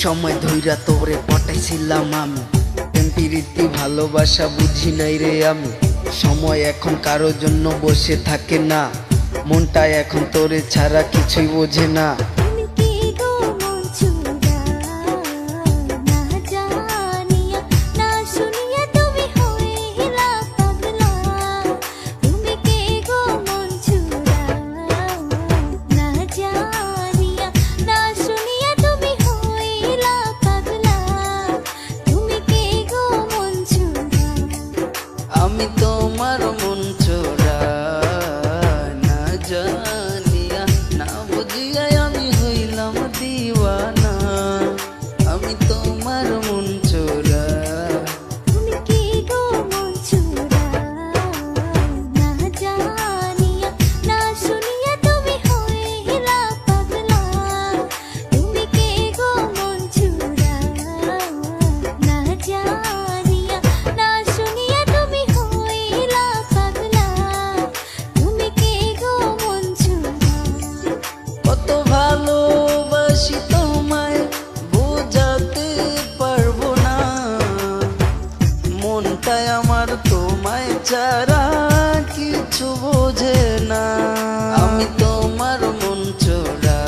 সময় ধইরা তোরে পটাইছিলাম আমি, প্রেম প্রীতি ভালোবাসা বুঝি নাই রে আমি। সময় এখন কারো জন্য বসে থাকে না, মনটা এখন তোরে ছাড়া কিছুই বোঝে না। আমি তোমার মন চোরা না জানিয়া না বুঝিয়া আমি হইলাম দিওয়ানা। আমি তোমার মন চোরা। তুমি কি গো মন চোরা না জানিয়া না শুনিয়া তুমি হইলা পাগলা। তুমি কি গো মন চোরা না জানিয়া না শুনিয়া তুমি হইলা পাগলা। তুমি কি গো মন চোরা। কত ভালোবাসি তোমায় বোঝাতে পারবো না, মনটাই আমার তোমায় ছাড়া কিছু বোঝে না। আমি তোমার মন চোরা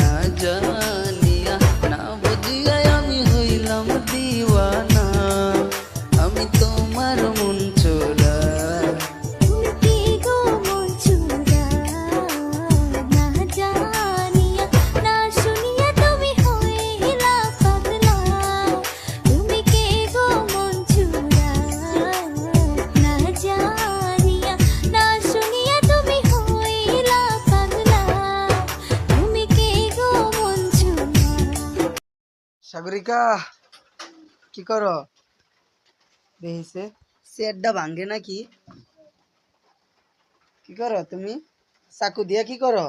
না জানিয়া না বুঝিয়া আমি হইলাম দিওয়ানা। আমি তোমার মন চোরা। তুমি কি গো মন চোরা না জানিয়া না শুনিয়া তুমি হইলা পাগলা। তুমি কি গো মন চোরা না জানিয়া না শুনিয়া তুমি হইলা পাগলা। তুমি কি গো মন চোরা। সাগরিকা, কি করো? দেখিছে চেয়ারটা ভাঙ্গে নাকি? কি করো তুমি? চাকু দিয়া কি করো?